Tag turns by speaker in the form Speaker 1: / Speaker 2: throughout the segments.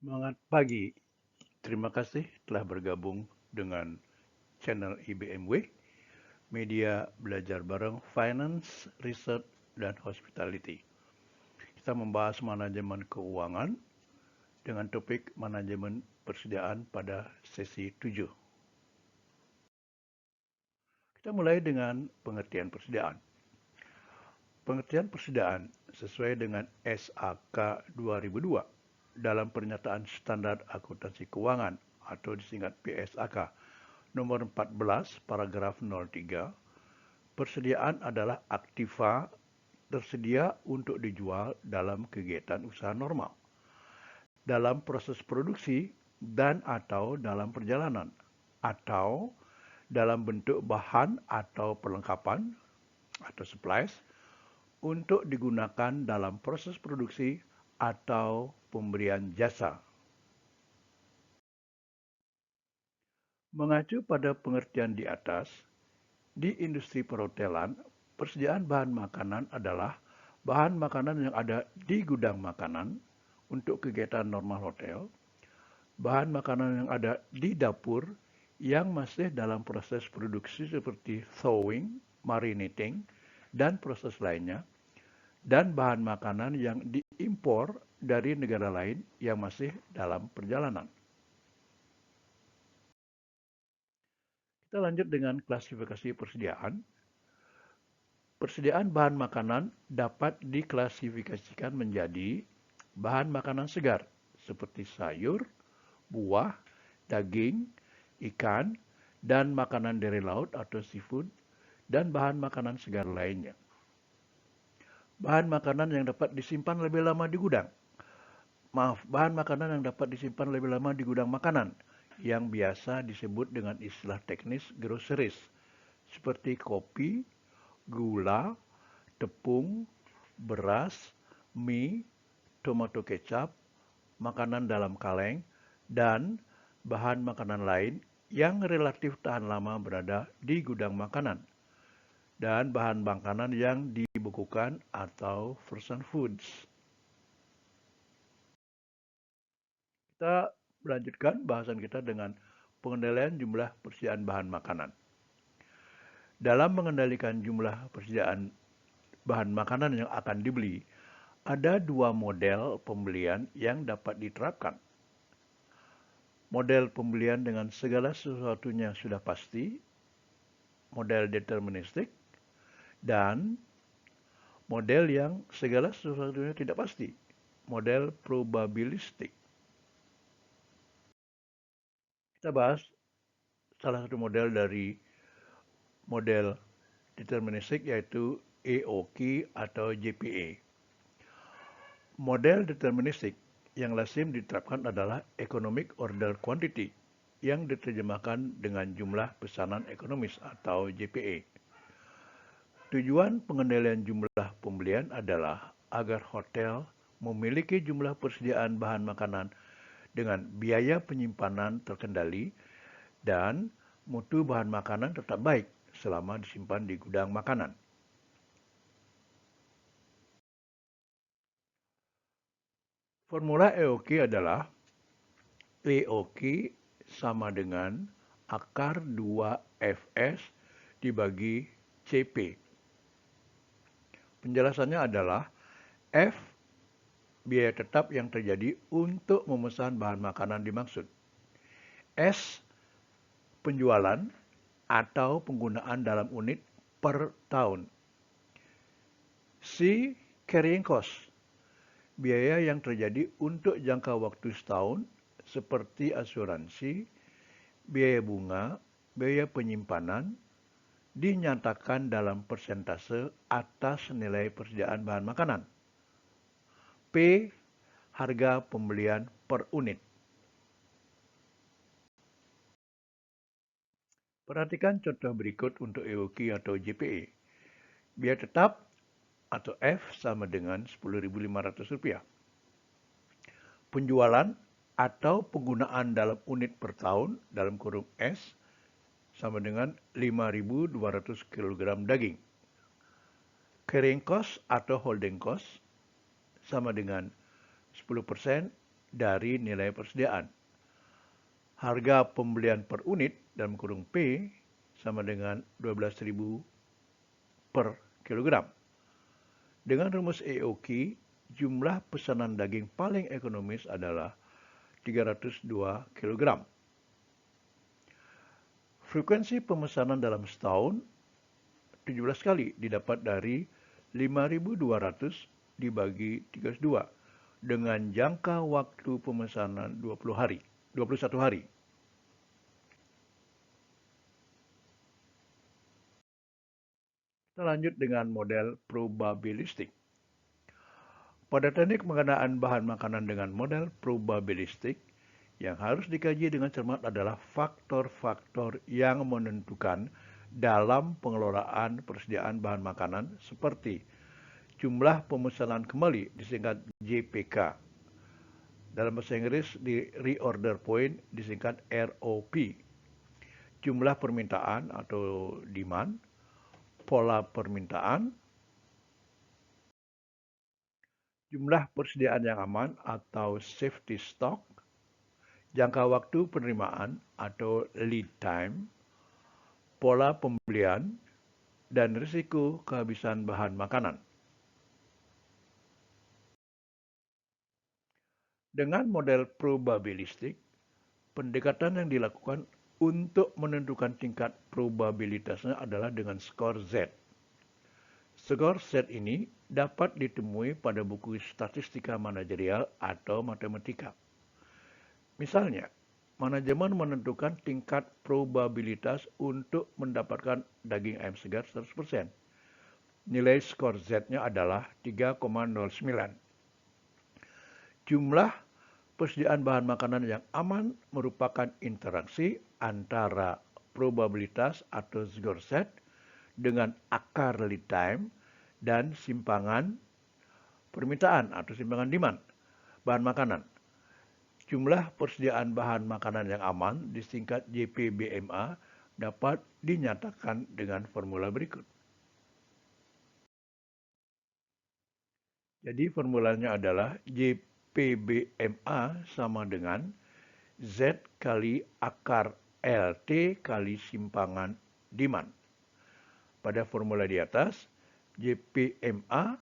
Speaker 1: Semangat pagi. Terima kasih telah bergabung dengan channel IBMW, media belajar bareng Finance, Research, dan Hospitality. Kita membahas manajemen keuangan dengan topik manajemen persediaan pada sesi 7. Kita mulai dengan pengertian persediaan. Pengertian persediaan sesuai dengan SAK 2002 dalam Pernyataan Standar Akuntansi Keuangan atau disingkat PSAK nomor 14 paragraf 03, persediaan adalah aktiva tersedia untuk dijual dalam kegiatan usaha normal, dalam proses produksi dan atau dalam perjalanan, atau dalam bentuk bahan atau perlengkapan atau supplies untuk digunakan dalam proses produksi atau pemberian jasa. Mengacu pada pengertian di atas, di industri perhotelan, persediaan bahan makanan adalah bahan makanan yang ada di gudang makanan untuk kegiatan normal hotel, bahan makanan yang ada di dapur yang masih dalam proses produksi seperti thawing, marinating, dan proses lainnya, dan bahan makanan yang diimpor dari negara lain yang masih dalam perjalanan. Kita lanjut dengan klasifikasi persediaan. Persediaan bahan makanan dapat diklasifikasikan menjadi bahan makanan segar seperti sayur, buah, daging, ikan, dan makanan dari laut atau seafood, dan bahan makanan segar lainnya. Bahan makanan yang dapat disimpan lebih lama di gudang. Bahan makanan yang dapat disimpan lebih lama di gudang makanan, yang biasa disebut dengan istilah teknis groceries, seperti kopi, gula, tepung, beras, mie, tomato kecap, makanan dalam kaleng, dan bahan makanan lain yang relatif tahan lama berada di gudang makanan, dan bahan makanan yang dibekukan atau frozen foods. Kita melanjutkan bahasan kita dengan pengendalian jumlah persediaan bahan makanan. Dalam mengendalikan jumlah persediaan bahan makanan yang akan dibeli, ada dua model pembelian yang dapat diterapkan. Model pembelian dengan segala sesuatunya sudah pasti, model deterministik, dan model yang segala sesuatunya tidak pasti, model probabilistik. Kita bahas salah satu model dari model deterministik, yaitu EOQ atau JPA. Model deterministik yang lazim diterapkan adalah Economic Order Quantity yang diterjemahkan dengan jumlah pesanan ekonomis atau JPA. Tujuan pengendalian jumlah pembelian adalah agar hotel memiliki jumlah persediaan bahan makanan dengan biaya penyimpanan terkendali dan mutu bahan makanan tetap baik selama disimpan di gudang makanan. Formula EOQ adalah EOQ sama dengan akar 2Fs dibagi CP. Penjelasannya adalah F biaya tetap yang terjadi untuk memesan bahan makanan dimaksud. S penjualan atau penggunaan dalam unit per tahun. C carrying cost biaya yang terjadi untuk jangka waktu setahun seperti asuransi, biaya bunga, biaya penyimpanan, dinyatakan dalam persentase atas nilai persediaan bahan makanan. P. Harga pembelian per unit. Perhatikan contoh berikut untuk EOQ atau JPE. Biaya tetap atau F sama dengan Rp10.500. Penjualan atau penggunaan dalam unit per tahun dalam kurung S sama dengan 5.200 kg daging. Carrying cost atau holding cost sama dengan 10% dari nilai persediaan. Harga pembelian per unit dalam kurung P sama dengan 12.000 per kilogram. Dengan rumus EOQ, jumlah pesanan daging paling ekonomis adalah 302 kg. Frekuensi pemesanan dalam setahun 17 kali didapat dari 5.200 dibagi 32 dengan jangka waktu pemesanan 21 hari. Kita lanjut dengan model probabilistik. Pada teknik pengadaan bahan makanan dengan model probabilistik, yang harus dikaji dengan cermat adalah faktor-faktor yang menentukan dalam pengelolaan persediaan bahan makanan seperti jumlah pemesanan kembali disingkat JPK. Dalam bahasa Inggris di reorder point disingkat ROP. Jumlah permintaan atau demand, pola permintaan, jumlah persediaan yang aman atau safety stock, jangka waktu penerimaan atau lead time, pola pembelian, dan risiko kehabisan bahan makanan. Dengan model probabilistik, pendekatan yang dilakukan untuk menentukan tingkat probabilitasnya adalah dengan skor Z. Skor Z ini dapat ditemui pada buku statistika manajerial atau matematika. Misalnya, manajemen menentukan tingkat probabilitas untuk mendapatkan daging ayam segar 100%. Nilai skor Z-nya adalah 3,09. Jumlah persediaan bahan makanan yang aman merupakan interaksi antara probabilitas atau skor Z dengan akar lead time dan simpangan permintaan atau simpangan demand bahan makanan. Jumlah persediaan bahan makanan yang aman disingkat JPBMA dapat dinyatakan dengan formula berikut. Jadi formulanya adalah JPBMA sama dengan Z kali akar LT kali simpangan demand. Pada formula di atas, JPMA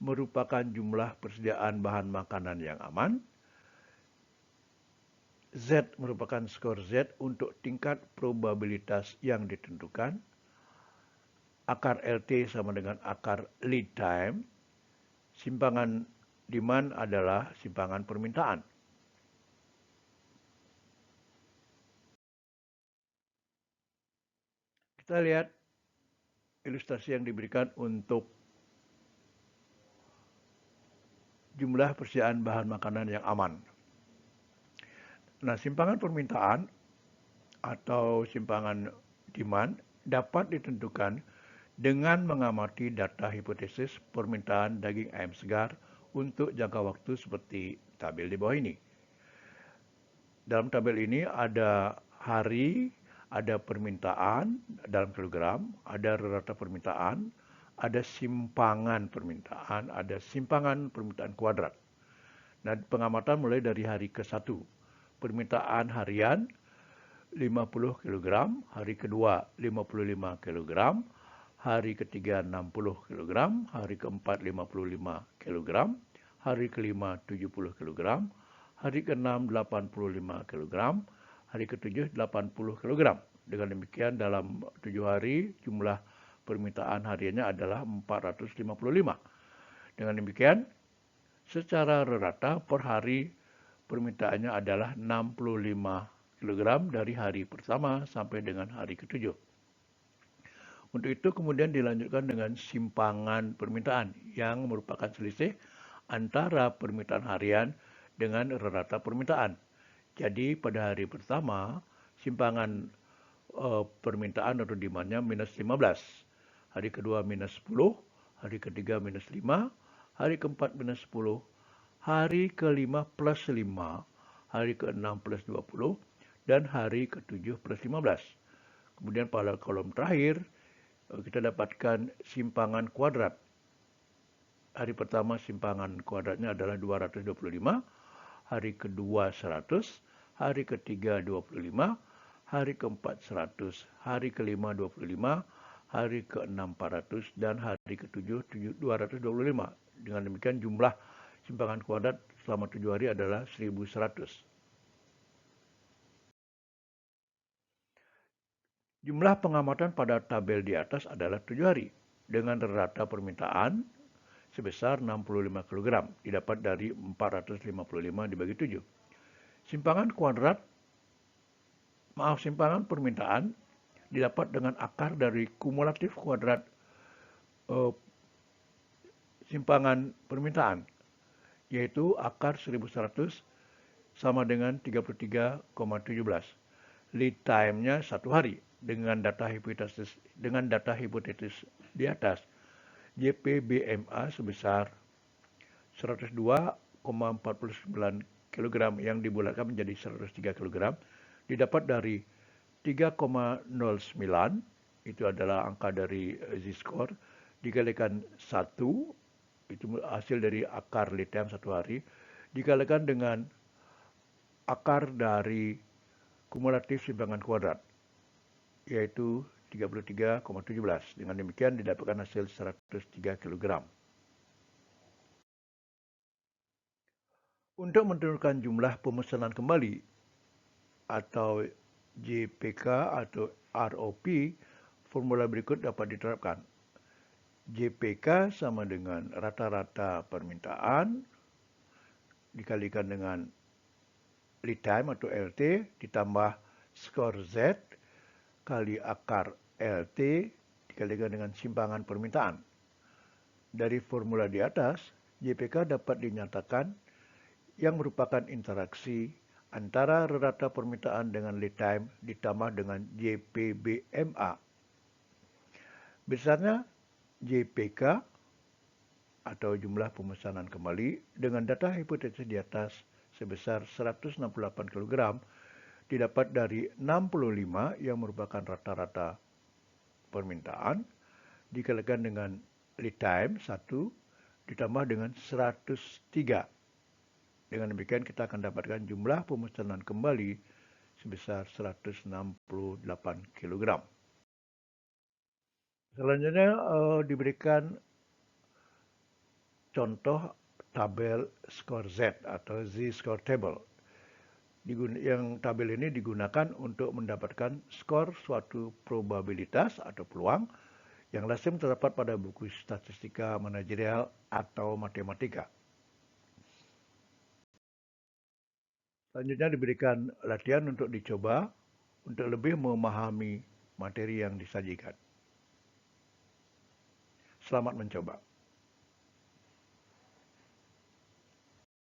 Speaker 1: merupakan jumlah persediaan bahan makanan yang aman. Z merupakan skor Z untuk tingkat probabilitas yang ditentukan. Akar LT sama dengan akar lead time. Simpangan demand adalah simpangan permintaan. Kita lihat ilustrasi yang diberikan untuk jumlah persediaan bahan makanan yang aman. Nah, simpangan permintaan atau simpangan demand dapat ditentukan dengan mengamati data hipotesis permintaan daging ayam segar untuk jangka waktu seperti tabel di bawah ini. Dalam tabel ini ada hari, ada permintaan dalam kilogram, ada rata permintaan, ada simpangan permintaan, ada simpangan permintaan kuadrat. Nah, pengamatan mulai dari hari ke-1. Permintaan harian 50 kg, hari kedua 55 kg, hari ketiga 60 kg, hari keempat 55 kg, hari kelima 70 kg, hari keenam 85 kg, hari ketujuh 80 kg. Dengan demikian dalam 7 hari jumlah permintaan hariannya adalah 455. Dengan demikian secara rata per hari permintaannya adalah 65 kg dari hari pertama sampai dengan hari ke-7. Untuk itu kemudian dilanjutkan dengan simpangan permintaan yang merupakan selisih antara permintaan harian dengan rata permintaan. Jadi pada hari pertama simpangan permintaan atau demandnya minus 15. Hari kedua minus 10, hari ketiga minus 5, hari keempat minus 10, hari kelima plus 5, hari keenam plus 20, dan hari ke-7 plus 15. Kemudian pada kolom terakhir, kita dapatkan simpangan kuadrat. Hari pertama simpangan kuadratnya adalah 225, hari kedua 100, hari ketiga 25, hari keempat 100, hari kelima 25, hari keenam 400, dan hari ketujuh 225. Dengan demikian jumlah simpangan kuadrat selama 7 hari adalah 1100. Jumlah pengamatan pada tabel di atas adalah 7 hari dengan rata permintaan sebesar 65 kg didapat dari 455 dibagi 7. Simpangan permintaan didapat dengan akar dari kumulatif kuadrat simpangan permintaan, yaitu akar 1100 sama dengan 33,17. Lead time-nya 1 hari dengan data hipotesis di atas. JPBMA sebesar 102,49 kg yang dibulatkan menjadi 103 kg didapat dari 3,09, itu adalah angka dari z-score, dikalikan 1, itu hasil dari akar lead time 1 hari, dikalikan dengan akar dari kumulatif simpangan kuadrat, yaitu 33,17. Dengan demikian didapatkan hasil 103 kg. Untuk menentukan jumlah pemesanan kembali atau JPK atau ROP, formula berikut dapat diterapkan. JPK sama dengan rata-rata permintaan dikalikan dengan lead time atau LT ditambah skor Z kali akar LT dikalikan dengan simpangan permintaan. Dari formula di atas, JPK dapat dinyatakan yang merupakan interaksi antara rata permintaan dengan lead time ditambah dengan JPBMA. Besarnya JPK atau jumlah pemesanan kembali dengan data hipotesis di atas sebesar 168 kg didapat dari 65 yang merupakan rata-rata permintaan dikalikan dengan lead time 1 ditambah dengan 103. Dengan demikian kita akan dapatkan jumlah pemesanan kembali sebesar 168 kg. Selanjutnya diberikan contoh tabel skor Z atau Z-score table. Yang tabel ini digunakan untuk mendapatkan skor suatu probabilitas atau peluang yang lazim terdapat pada buku statistika manajerial atau matematika. Selanjutnya diberikan latihan untuk dicoba untuk lebih memahami materi yang disajikan. Selamat mencoba.